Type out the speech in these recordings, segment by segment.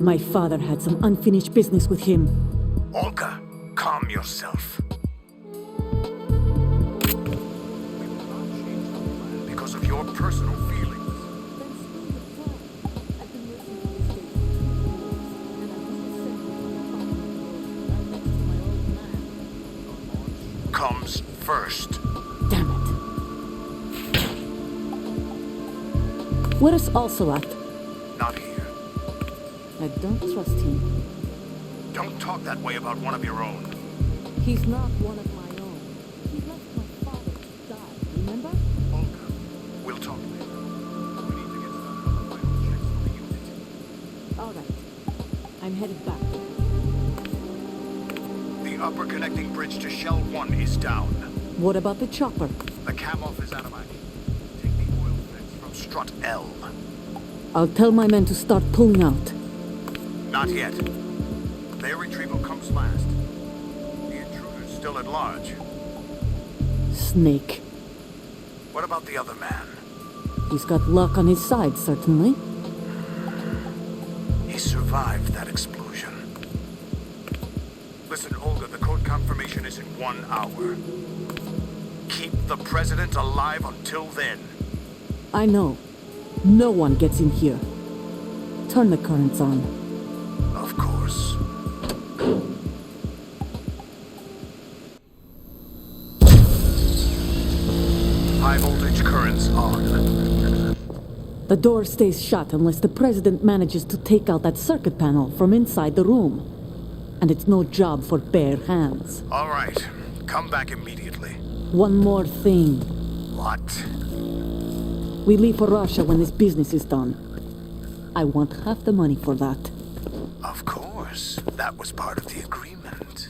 My father had some unfinished business with him. Olga, calm yourself. Because of your personal feelings. Comes first. Damn it. Where's Ocelot? Not here. I don't trust him. Don't talk that way about one of your own. He's not one of my own. He left my father to die, remember? Olga, we'll talk later. We need to get started on the final checks for the unit. All right. I'm headed back. The upper connecting bridge to Shell 1 is down. What about the chopper? The cam-off is out of action. Take the oil fence from strut L. I'll tell my men to start pulling out. Not yet. Their retrieval comes last. The intruder's still at large. Snake. What about the other man? He's got luck on his side, certainly. He survived that explosion. Listen, Olga, the code confirmation is in 1 hour. Keep the president alive until then. I know. No one gets in here. Turn the currents on. Of course. High voltage currents on. The door stays shut unless the president manages to take out that circuit panel from inside the room. And it's no job for bare hands. All right. Come back immediately. One more thing. What? We leave for Russia when this business is done. I want half the money for that. Of course. That was part of the agreement.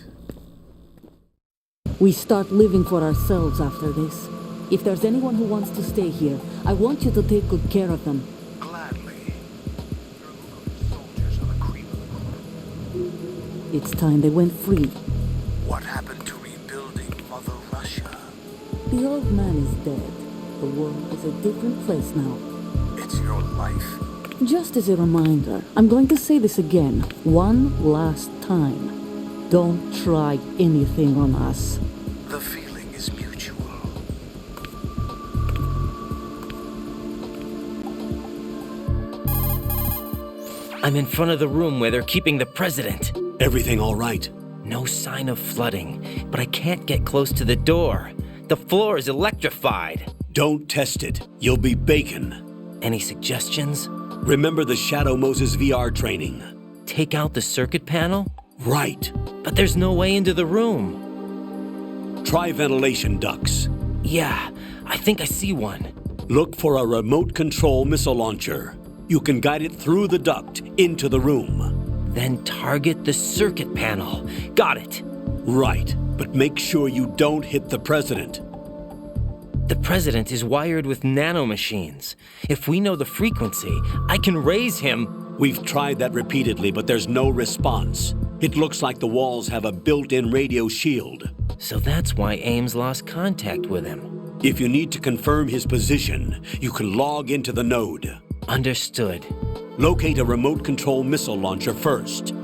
We start living for ourselves after this. If there's anyone who wants to stay here, I want you to take good care of them. Gladly. Your Lukovich soldiers are the cream of the crop. It's time they went free. What happened to rebuilding Mother Russia? The old man is dead. The world is a different place now. It's your life. Just as a reminder, I'm going to say this again, one last time. Don't try anything on us. The feeling is mutual. I'm in front of the room where they're keeping the president. Everything all right? No sign of flooding, but I can't get close to the door. The floor is electrified. Don't test it. You'll be bacon. Any suggestions? Remember the Shadow Moses VR training? Take out the circuit panel? Right. But there's no way into the room. Try ventilation ducts. Yeah, I think I see one. Look for a remote control missile launcher. You can guide it through the duct into the room. Then target the circuit panel. Got it. Right, but make sure you don't hit the president. The president is wired with nanomachines. If we know the frequency, I can raise him. We've tried that repeatedly, but there's no response. It looks like the walls have a built-in radio shield. So that's why Ames lost contact with him. If you need to confirm his position, you can log into the node. Understood. Locate a remote control missile launcher first.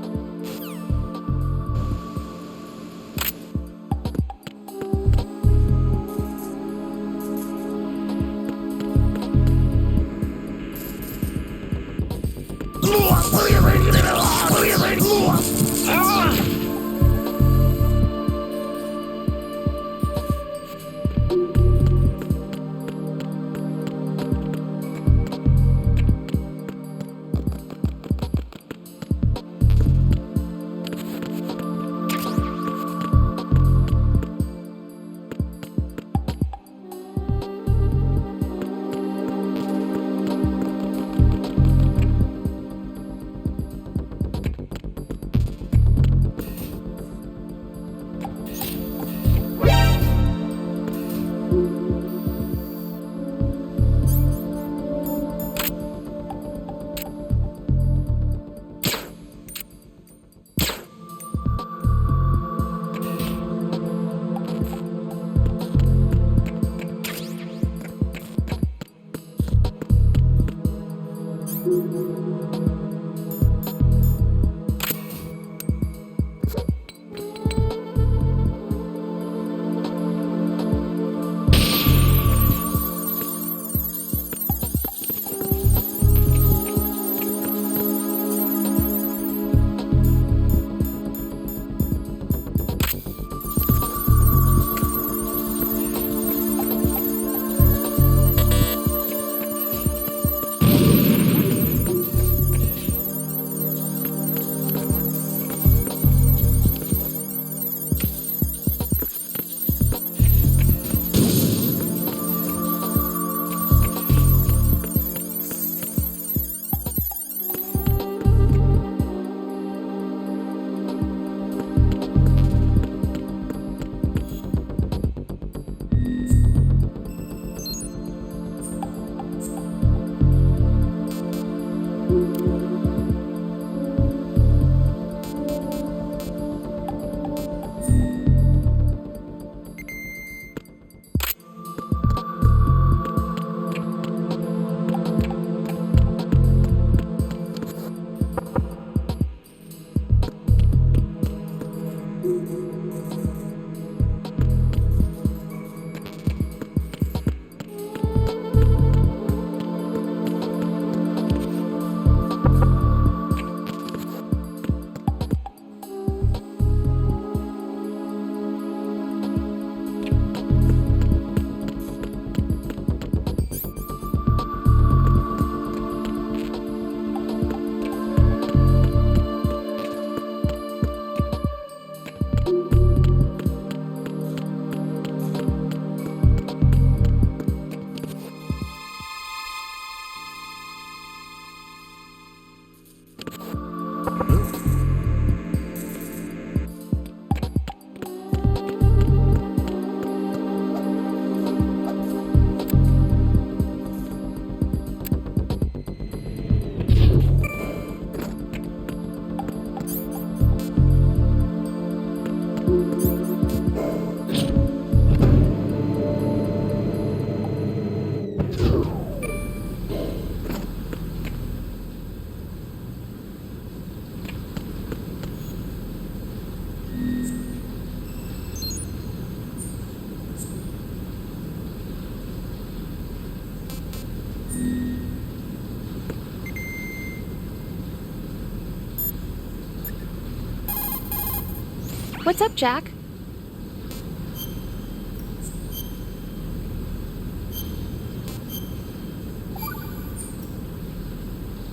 What's up, Jack?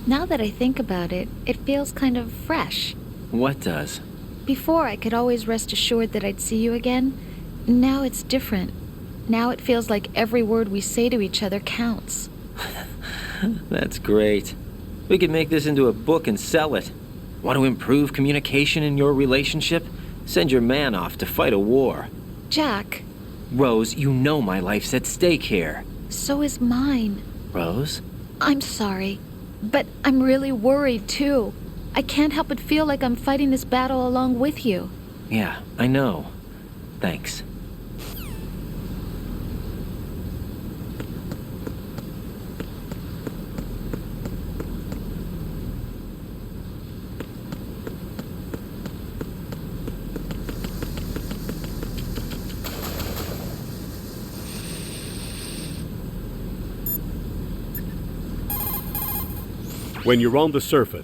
Now that I think about it, it feels kind of fresh. What does? Before, I could always rest assured that I'd see you again. Now it's different. Now it feels like every word we say to each other counts. That's great. We could make this into a book and sell it. Want to improve communication in your relationship? Send your man off to fight a war. Jack. Rose, you know my life's at stake here. So is mine. Rose? I'm sorry, but I'm really worried too. I can't help but feel like I'm fighting this battle along with you. Yeah, I know. Thanks. When you're on the surface,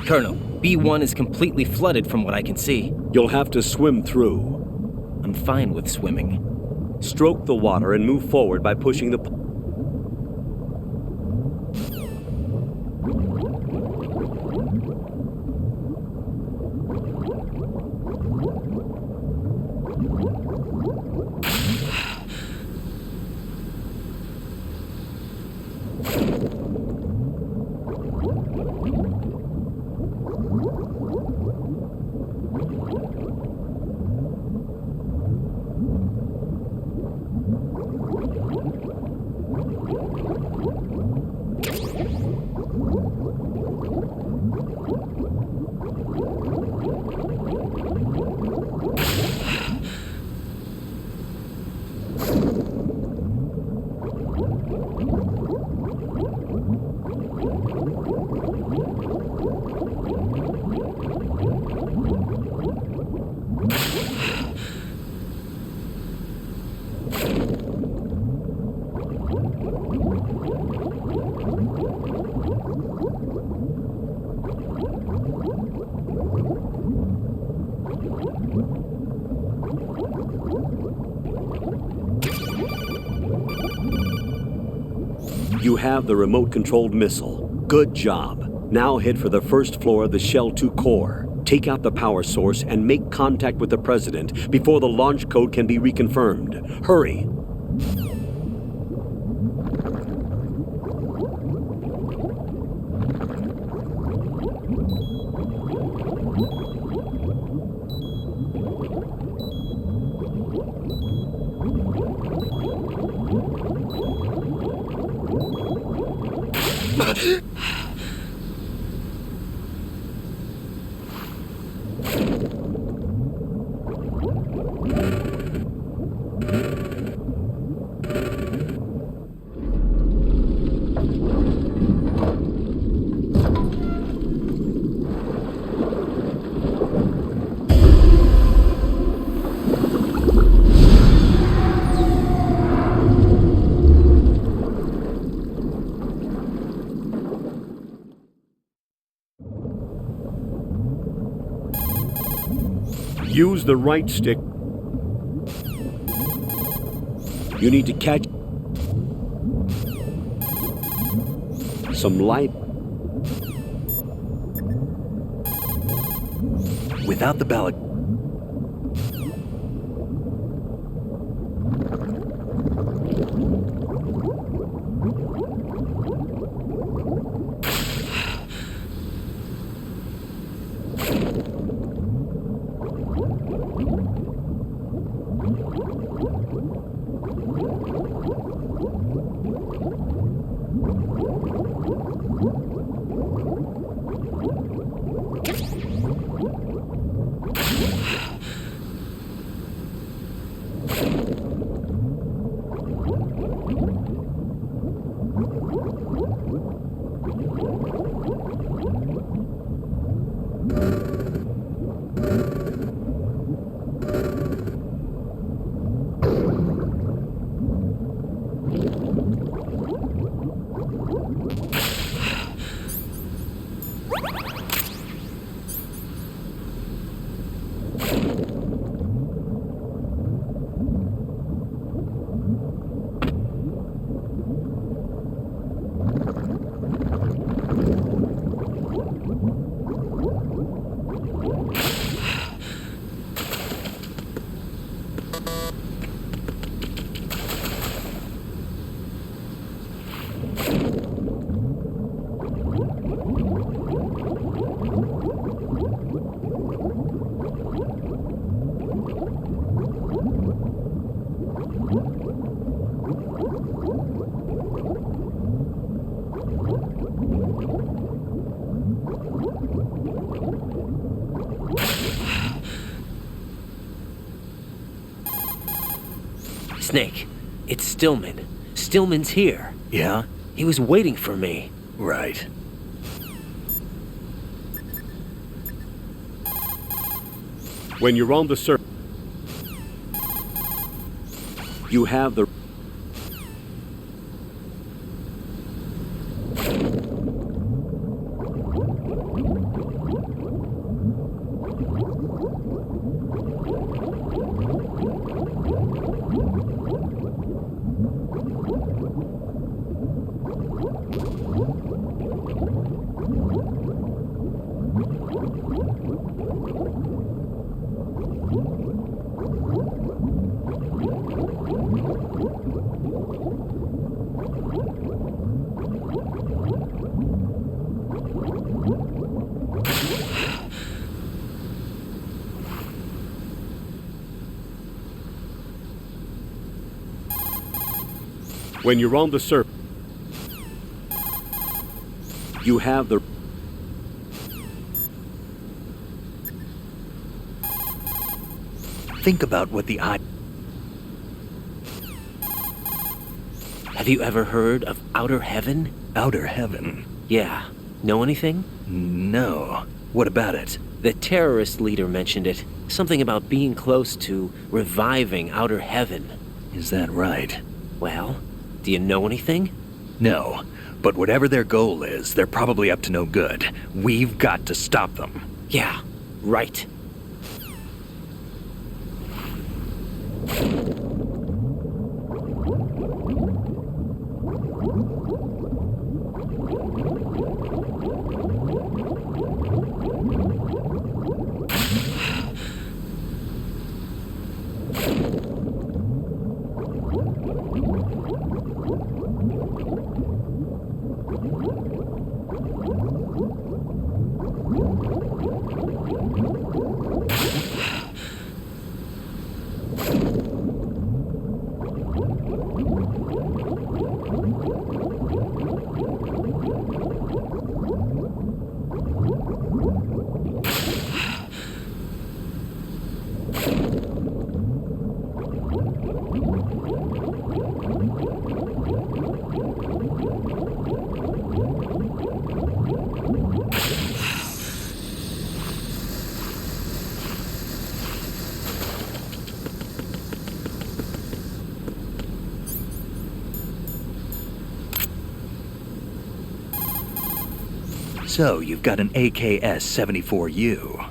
Colonel, B1 is completely flooded from what I can see. you'll have to swim through. I'm fine with swimming. Stroke the water and move forward by pushing the... You have the remote-controlled missile. Good job. Now head for the first floor of the Shell 2 core. Take out the power source and make contact with the President before the launch code can be reconfirmed. Hurry! Use the right stick. You need to catch some light without the ballot. Snake, it's Stillman. Stillman's here. Yeah? He was waiting for me. Right. When you're on the surface, you have the... When you're on the surface, you have the... Think about what the eye... Have you ever heard of outer heaven? Outer heaven? Yeah. Know anything? No. What about it? The terrorist leader mentioned it. Something about being close to reviving outer heaven. Is that right? Well, do you know anything? No. But whatever their goal is, they're probably up to no good. We've got to stop them. Yeah, right. So, you've got an AKS-74U.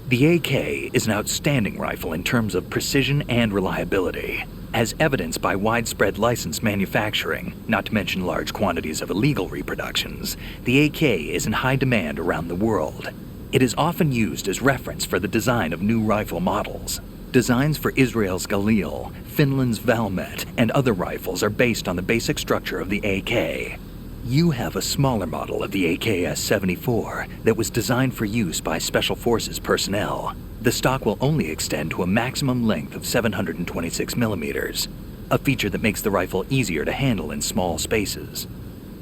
The AK is an outstanding rifle in terms of precision and reliability, as evidenced by widespread licensed manufacturing, not to mention large quantities of illegal reproductions. The AK is in high demand around the world. It is often used as reference for the design of new rifle models. Designs for Israel's Galil, Finland's Valmet, and other rifles are based on the basic structure of the AK. You have a smaller model of the AKS-74 that was designed for use by Special Forces personnel. The stock will only extend to a maximum length of 726 millimeters, a feature that makes the rifle easier to handle in small spaces.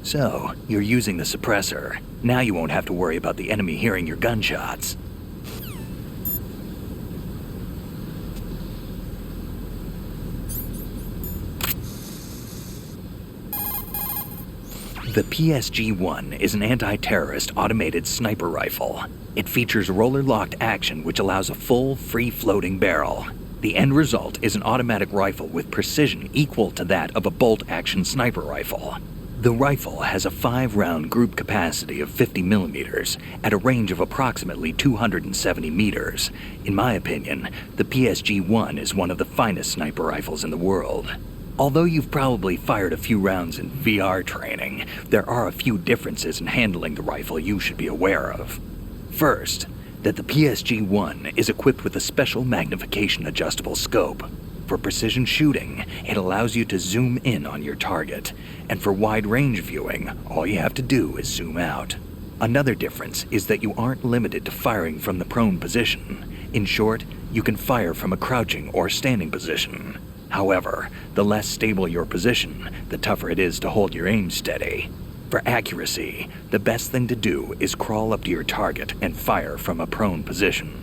So, you're using the suppressor. Now you won't have to worry about the enemy hearing your gunshots. The PSG-1 is an anti-terrorist automated sniper rifle. It features roller-locked action which allows a full, free-floating barrel. The end result is an automatic rifle with precision equal to that of a bolt-action sniper rifle. The rifle has a 5-round group capacity of 50 millimeters at a range of approximately 270 meters. In my opinion, the PSG-1 is one of the finest sniper rifles in the world. Although you've probably fired a few rounds in VR training, there are a few differences in handling the rifle you should be aware of. First, that the PSG-1 is equipped with a special magnification adjustable scope. For precision shooting, it allows you to zoom in on your target, and for wide range viewing, all you have to do is zoom out. Another difference is that you aren't limited to firing from the prone position. In short, you can fire from a crouching or standing position. However, the less stable your position, the tougher it is to hold your aim steady. For accuracy, the best thing to do is crawl up to your target and fire from a prone position.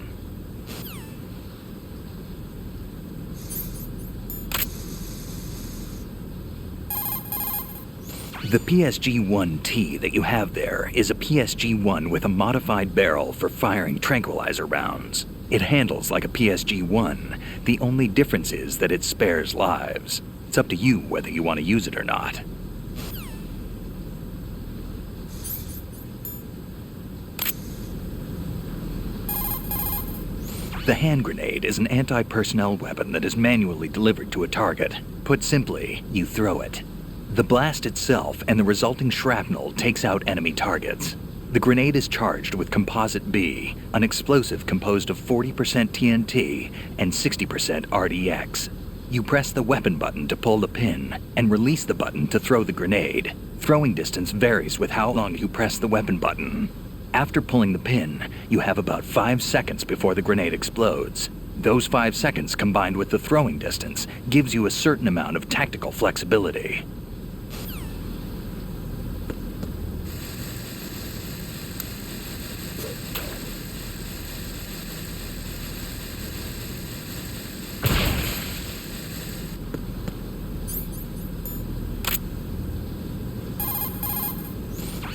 The PSG-1T that you have there is a PSG-1 with a modified barrel for firing tranquilizer rounds. It handles like a PSG-1. The only difference is that it spares lives. It's up to you whether you want to use it or not. The hand grenade is an anti-personnel weapon that is manually delivered to a target. Put simply, you throw it. The blast itself and the resulting shrapnel takes out enemy targets. The grenade is charged with Composite B, an explosive composed of 40% TNT and 60% RDX. You press the weapon button to pull the pin, and release the button to throw the grenade. Throwing distance varies with how long you press the weapon button. After pulling the pin, you have about 5 seconds before the grenade explodes. Those 5 seconds combined with the throwing distance gives you a certain amount of tactical flexibility.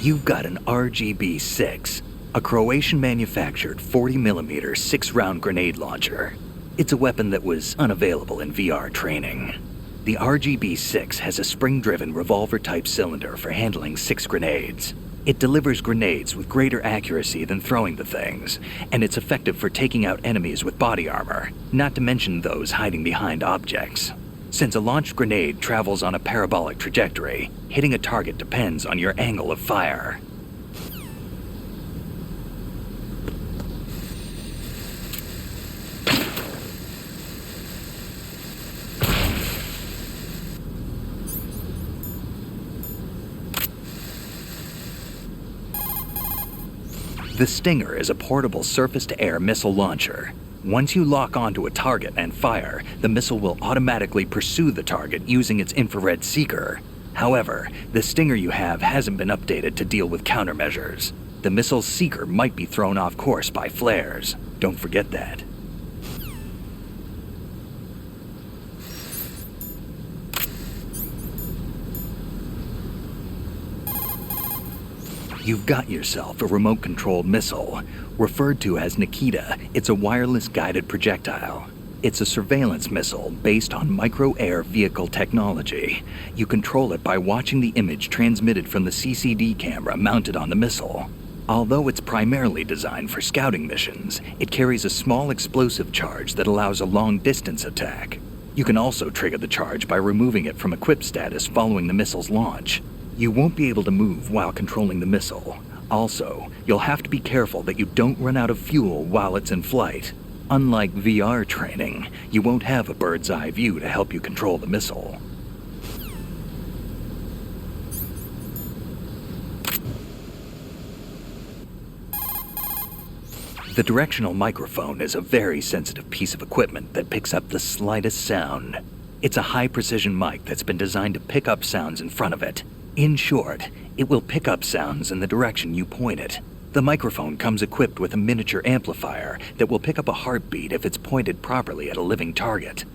You've got an RGB-6, a Croatian-manufactured 40mm 6-round grenade launcher. It's a weapon that was unavailable in VR training. The RGB-6 has a spring-driven revolver-type cylinder for handling 6 grenades. It delivers grenades with greater accuracy than throwing the things, and it's effective for taking out enemies with body armor, not to mention those hiding behind objects. Since a launched grenade travels on a parabolic trajectory, hitting a target depends on your angle of fire. The Stinger is a portable surface-to-air missile launcher. Once you lock onto a target and fire, the missile will automatically pursue the target using its infrared seeker. However, the Stinger you have hasn't been updated to deal with countermeasures. The missile's seeker might be thrown off course by flares. Don't forget that. You've got yourself a remote-controlled missile. Referred to as Nikita, it's a wireless guided projectile. It's a surveillance missile based on micro-air vehicle technology. You control it by watching the image transmitted from the CCD camera mounted on the missile. Although it's primarily designed for scouting missions, it carries a small explosive charge that allows a long-distance attack. You can also trigger the charge by removing it from equipped status following the missile's launch. You won't be able to move while controlling the missile. Also, you'll have to be careful that you don't run out of fuel while it's in flight. Unlike VR training, you won't have a bird's eye view to help you control the missile. The directional microphone is a very sensitive piece of equipment that picks up the slightest sound. It's a high-precision mic that's been designed to pick up sounds in front of it. In short, it will pick up sounds in the direction you point it. The microphone comes equipped with a miniature amplifier that will pick up a heartbeat if it's pointed properly at a living target.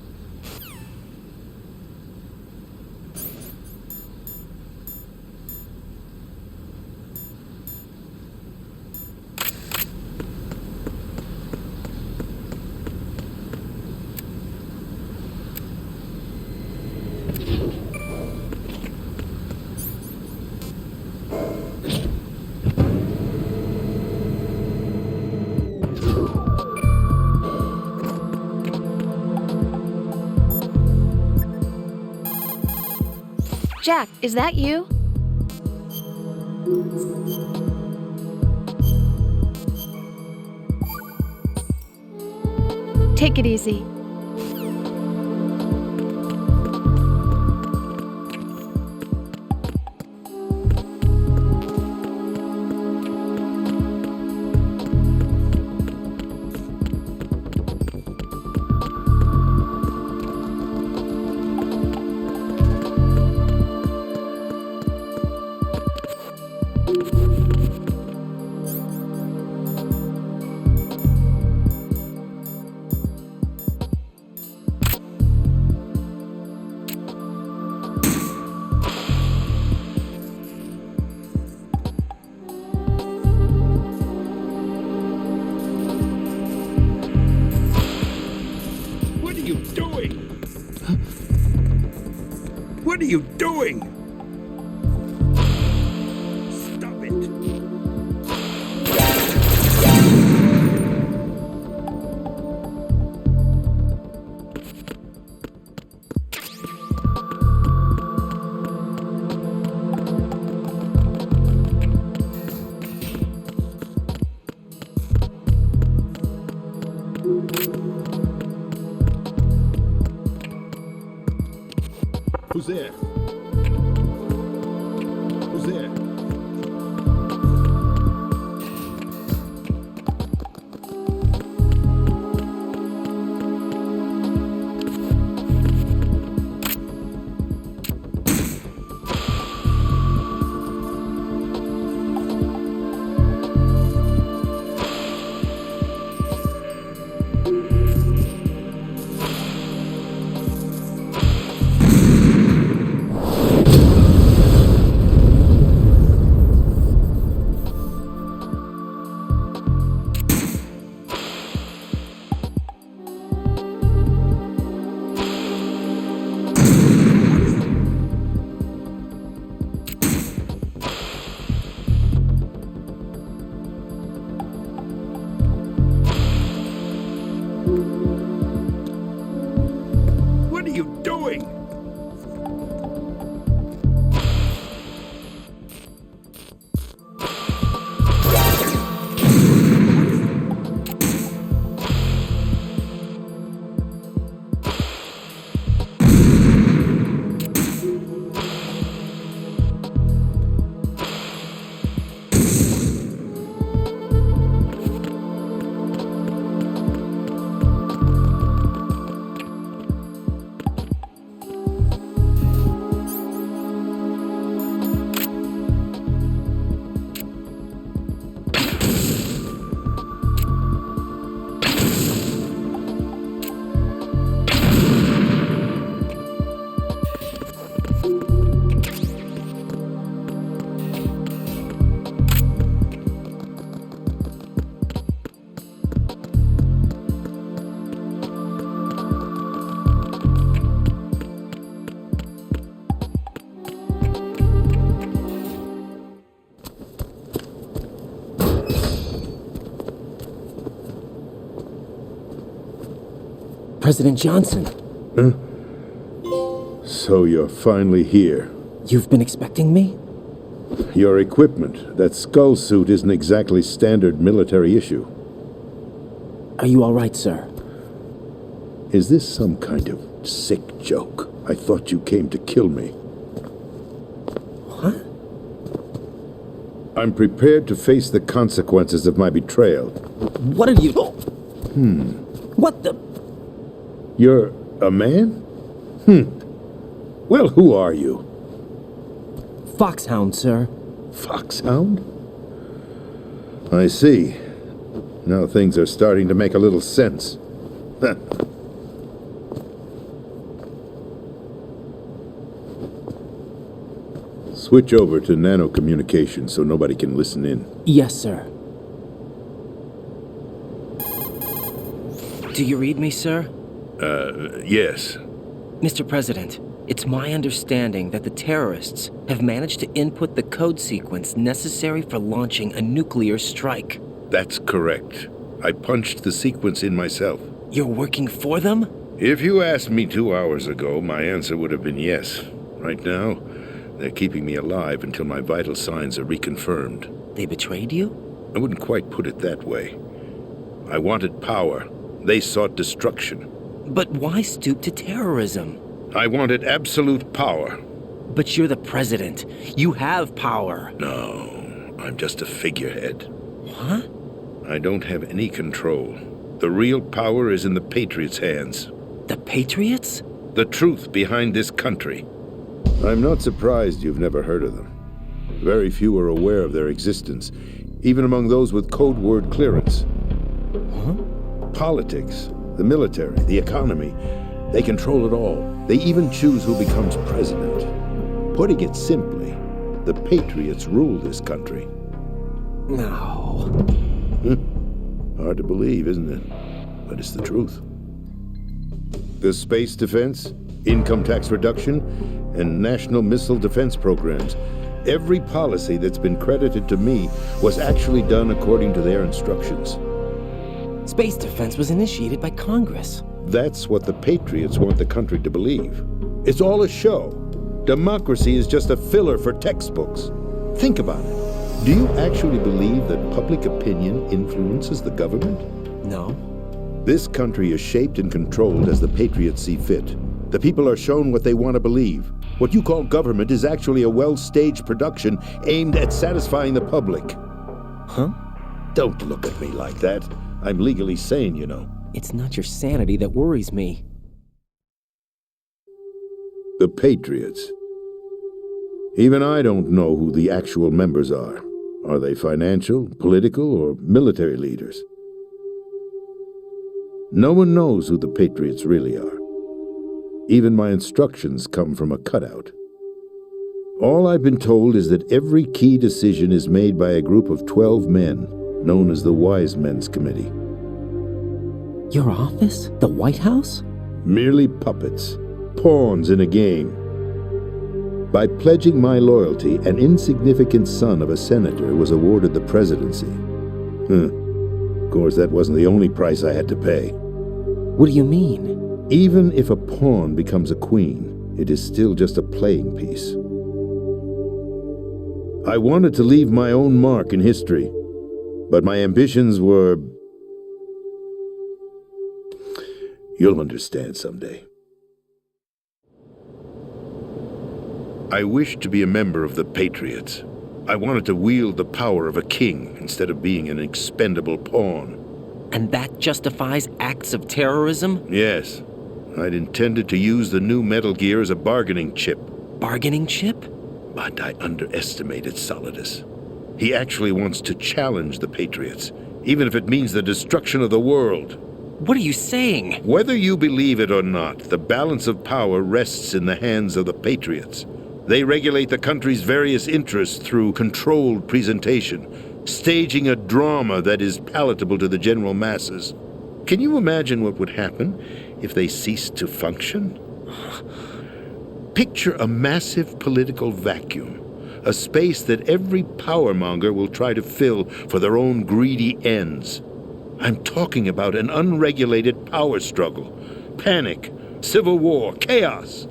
Jack, is that you? Take it easy. What are you doing? Stop it. Who's there? Who's there? What are you doing? President Johnson. Huh? So you're finally here. You've been expecting me? Your equipment, that skull suit, isn't exactly standard military issue. Are you all right, sir? Is this some kind of sick joke? I thought you came to kill me. What? I'm prepared to face the consequences of my betrayal. What are you... What the... You're a man? Well, who are you? Foxhound, sir. Foxhound? I see. Now things are starting to make a little sense. Switch over to nano-communication so nobody can listen in. Yes, sir. Do you read me, sir? Yes. Mr. President, it's my understanding that the terrorists have managed to input the code sequence necessary for launching a nuclear strike. That's correct. I punched the sequence in myself. You're working for them? If you asked me 2 hours ago, my answer would have been yes. Right now, they're keeping me alive until my vital signs are reconfirmed. They betrayed you? I wouldn't quite put it that way. I wanted power. They sought destruction. But why stoop to terrorism? I wanted absolute power. But you're the president. You have power. No, I'm just a figurehead. What? I don't have any control. The real power is in the Patriots' hands. The Patriots? The truth behind this country. I'm not surprised you've never heard of them. Very few are aware of their existence, even among those with code word clearance. Huh? Politics, the military, the economy, they control it all. They even choose who becomes president. Putting it simply, the Patriots rule this country. No. Hard to believe, isn't it? But it's the truth. The space defense, income tax reduction, and national missile defense programs. Every policy that's been credited to me was actually done according to their instructions. Space defense was initiated by Congress. That's what the Patriots want the country to believe. It's all a show. Democracy is just a filler for textbooks. Think about it. Do you actually believe that public opinion influences the government? No. This country is shaped and controlled as the Patriots see fit. The people are shown what they want to believe. What you call government is actually a well-staged production aimed at satisfying the public. Huh? Don't look at me like that. I'm legally sane, you know. It's not your sanity that worries me. The Patriots. Even I don't know who the actual members are. Are they financial, political, or military leaders? No one knows who the Patriots really are. Even my instructions come from a cutout. All I've been told is that every key decision is made by a group of 12 men, known as the Wise Men's Committee. Your office? The White House? Merely puppets, pawns in a game. By pledging my loyalty, an insignificant son of a senator was awarded the presidency. Of course, that wasn't the only price I had to pay. What do you mean? Even if a pawn becomes a queen, it is still just a playing piece. I wanted to leave my own mark in history, but my ambitions were... You'll understand someday. I wished to be a member of the Patriots. I wanted to wield the power of a king instead of being an expendable pawn. And that justifies acts of terrorism? Yes. I'd intended to use the new Metal Gear as a bargaining chip. Bargaining chip? But I underestimated Solidus. He actually wants to challenge the Patriots, even if it means the destruction of the world. What are you saying? Whether you believe it or not, the balance of power rests in the hands of the Patriots. They regulate the country's various interests through controlled presentation, staging a drama that is palatable to the general masses. Can you imagine what would happen if they ceased to function? Picture a massive political vacuum, a space that every powermonger will try to fill for their own greedy ends. I'm talking about an unregulated power struggle, panic, civil war, chaos.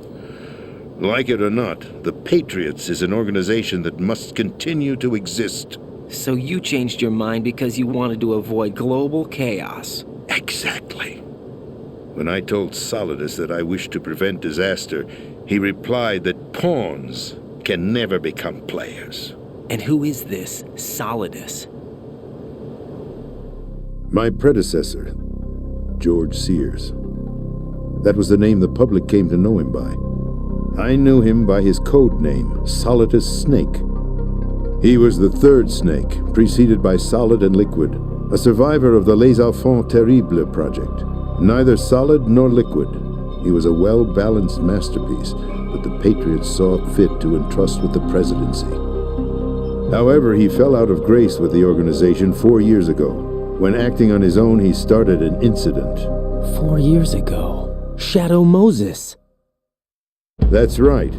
Like it or not, the Patriots is an organization that must continue to exist. So you changed your mind because you wanted to avoid global chaos. Exactly. When I told Solidus that I wished to prevent disaster, he replied that pawns can never become players. And who is this Solidus? My predecessor, George Sears. That was the name the public came to know him by. I knew him by his code name, Solidus Snake. He was the third snake, preceded by Solid and Liquid, a survivor of the Les Enfants Terribles project. Neither solid nor liquid, he was a well-balanced masterpiece that the Patriots saw fit to entrust with the presidency. However, he fell out of grace with the organization 4 years ago. When acting on his own, he started an incident. 4 years ago? Shadow Moses. That's right.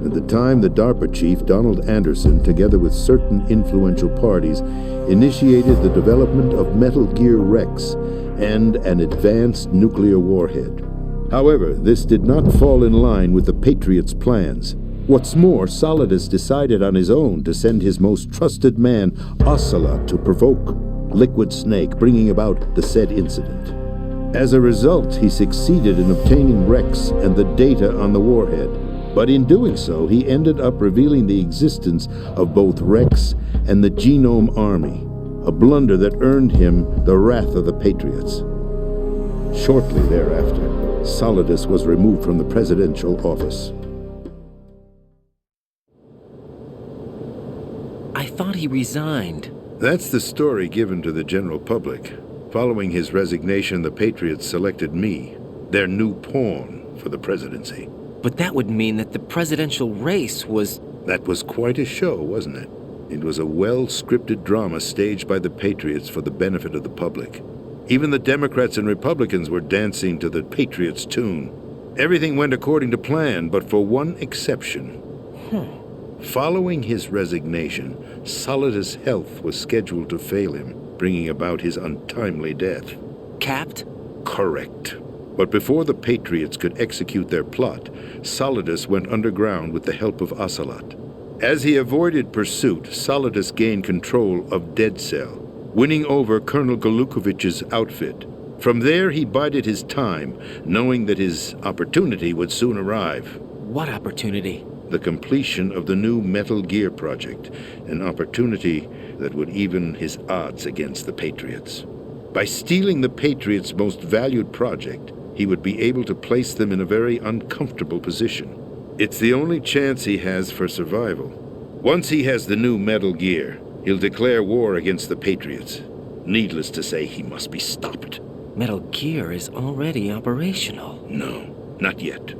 At the time, the DARPA chief, Donald Anderson, together with certain influential parties, initiated the development of Metal Gear Rex and an advanced nuclear warhead. However, this did not fall in line with the Patriots' plans. What's more, Solidus decided on his own to send his most trusted man, Ocelot, to provoke Liquid Snake, bringing about the said incident. As a result, he succeeded in obtaining Rex and the data on the warhead. But in doing so, he ended up revealing the existence of both Rex and the Genome Army, a blunder that earned him the wrath of the Patriots. Shortly thereafter, Solidus was removed from the presidential office. I thought he resigned. That's the story given to the general public. Following his resignation, the Patriots selected me, their new pawn, for the presidency. But that would mean that the presidential race was... That was quite a show, wasn't it? It was a well-scripted drama staged by the Patriots for the benefit of the public. Even the Democrats and Republicans were dancing to the Patriots' tune. Everything went according to plan, but for one exception. Following his resignation, Solidus' health was scheduled to fail him, bringing about his untimely death. Capped? Correct. But before the Patriots could execute their plot, Solidus went underground with the help of Ocelot. As he avoided pursuit, Solidus gained control of Dead Cell, winning over Colonel Golukovich's outfit. From there, he bided his time, knowing that his opportunity would soon arrive. What opportunity? The completion of the new Metal Gear project, an opportunity that would even his odds against the Patriots. By stealing the Patriots' most valued project, he would be able to place them in a very uncomfortable position. It's the only chance he has for survival. Once he has the new Metal Gear, he'll declare war against the Patriots. Needless to say, he must be stopped. Metal Gear is already operational. No, not yet.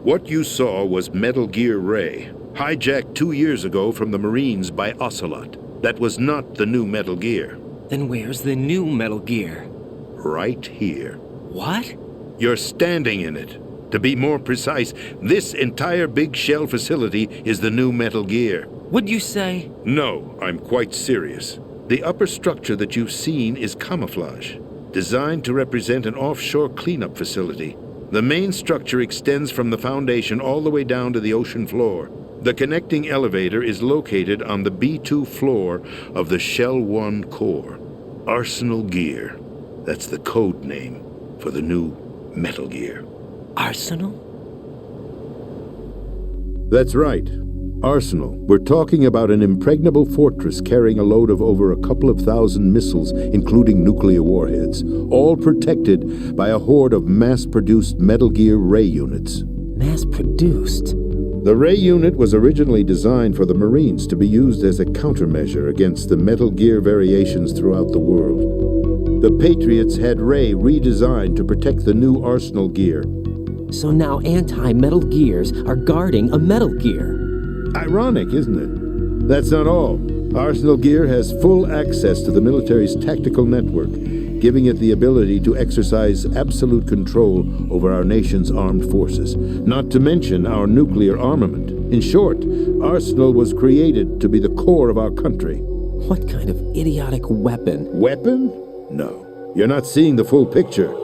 What you saw was Metal Gear Ray, hijacked 2 years ago from the Marines by Ocelot. That was not the new Metal Gear. Then where's the new Metal Gear? Right here. What? You're standing in it. To be more precise, this entire big shell facility is the new Metal Gear. What'd you say? No, I'm quite serious. The upper structure that you've seen is camouflage, designed to represent an offshore cleanup facility. The main structure extends from the foundation all the way down to the ocean floor. The connecting elevator is located on the B2 floor of the Shell 1 core. Arsenal Gear. That's the code name for the new Metal Gear. Arsenal? That's right. Arsenal. We're talking about an impregnable fortress carrying a load of over a couple of thousand missiles, including nuclear warheads, all protected by a horde of mass-produced Metal Gear Ray units. Mass-produced? The Ray unit was originally designed for the Marines to be used as a countermeasure against the Metal Gear variations throughout the world. The Patriots had Ray redesigned to protect the new Arsenal Gear. So now anti-Metal Gears are guarding a Metal Gear. Ironic, isn't it? That's not all. Arsenal Gear has full access to the military's tactical network, giving it the ability to exercise absolute control over our nation's armed forces, not to mention our nuclear armament. In short, Arsenal was created to be the core of our country. What kind of idiotic weapon? Weapon? No. You're not seeing the full picture.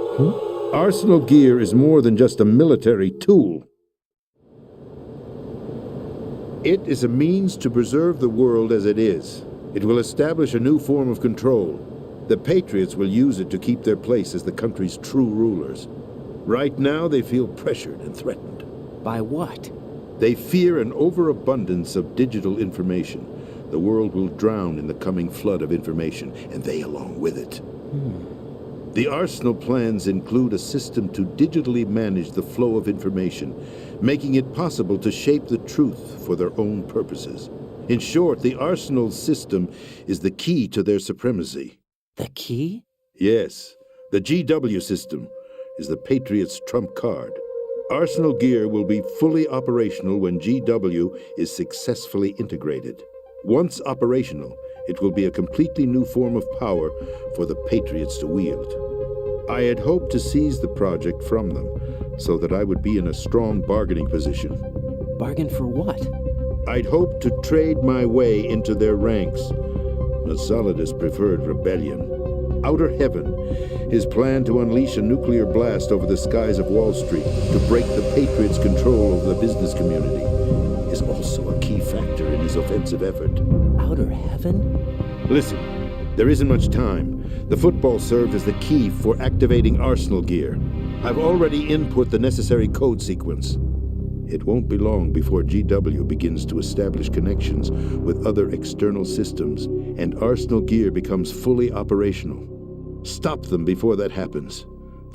Arsenal Gear is more than just a military tool. It is a means to preserve the world as it is. It will establish a new form of control. The Patriots will use it to keep their place as the country's true rulers. Right now, they feel pressured and threatened. By what? They fear an overabundance of digital information. The world will drown in the coming flood of information, and they along with it. The Arsenal plans include a system to digitally manage the flow of information, making it possible to shape the truth for their own purposes. In short, the Arsenal system is the key to their supremacy. The key? Yes. The GW system is the Patriots' trump card. Arsenal Gear will be fully operational when GW is successfully integrated. Once operational, it will be a completely new form of power for the Patriots to wield. I had hoped to seize the project from them, so that I would be in a strong bargaining position. Bargain for what? I'd hoped to trade my way into their ranks, but Solidus preferred rebellion. Outer Heaven, his plan to unleash a nuclear blast over the skies of Wall Street to break the Patriots' control over the business community, is also a key factor in his offensive effort. Outer Heaven? Listen, there isn't much time. The football served as the key for activating Arsenal Gear. I've already input the necessary code sequence. It won't be long before GW begins to establish connections with other external systems, and Arsenal Gear becomes fully operational. Stop them before that happens.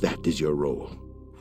That is your role.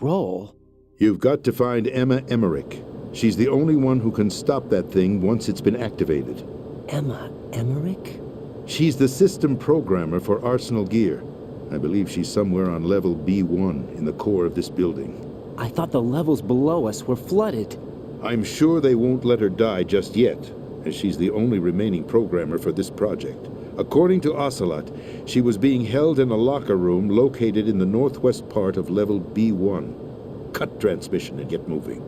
Role? You've got to find Emma Emerick. She's the only one who can stop that thing once it's been activated. Emma Emerick? She's the system programmer for Arsenal Gear. I believe she's somewhere on level B1 in the core of this building. I thought the levels below us were flooded. I'm sure they won't let her die just yet, as she's the only remaining programmer for this project. According to Ocelot, she was being held in a locker room located in the northwest part of level B1. cut transmission and get moving.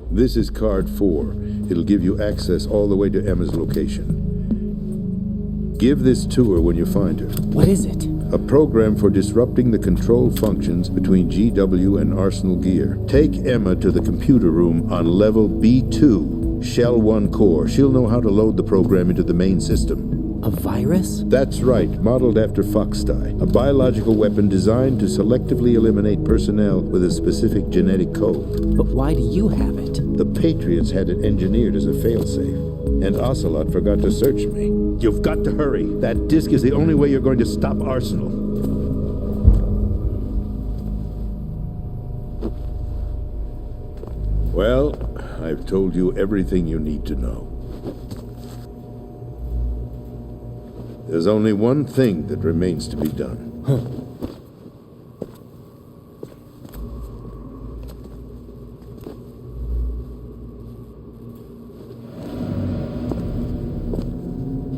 This is card 4. It'll give you access all the way to Emma's location. Give this to her when you find her. What is it? A program for disrupting the control functions between GW and Arsenal Gear. Take Emma to the computer room on level B2, Shell 1 core. She'll know how to load the program into the main system. A virus? That's right, modeled after Foxdie, a biological weapon designed to selectively eliminate personnel with a specific genetic code. But why do you have it? The Patriots had it engineered as a failsafe, and Ocelot forgot to search me. You've got to hurry. That disk is the only way you're going to stop Arsenal. Well, I've told you everything you need to know. There's only one thing that remains to be done.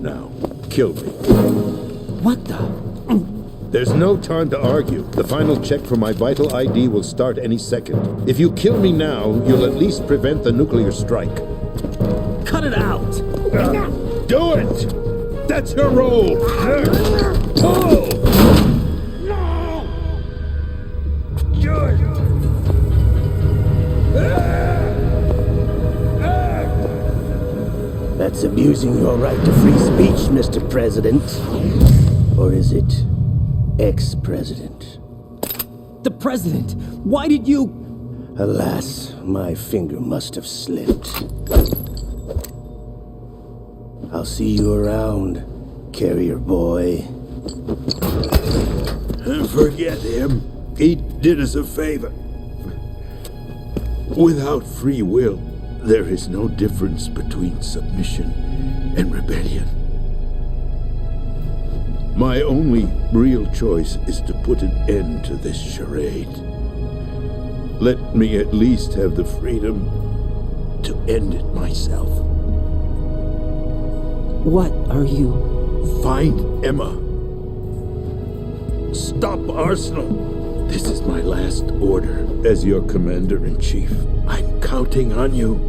Now, kill me. What the? There's no time to argue. The final check for my vital ID will start any second. If you kill me now, you'll at least prevent the nuclear strike. Cut it out! Do it! That's your role! Pull! No! That's abusing your right to free speech, Mr. President. Or is it ex-president? The President! Why did you... Alas, my finger must have slipped. I'll see you around, carrier boy. Forget him. He did us a favor. Without free will, there is no difference between submission and rebellion. My only real choice is to put an end to this charade. Let me at least have the freedom to end it myself. What are you... Find Emma. Stop Arsenal. This is my last order as your commander-in-chief. I'm counting on you.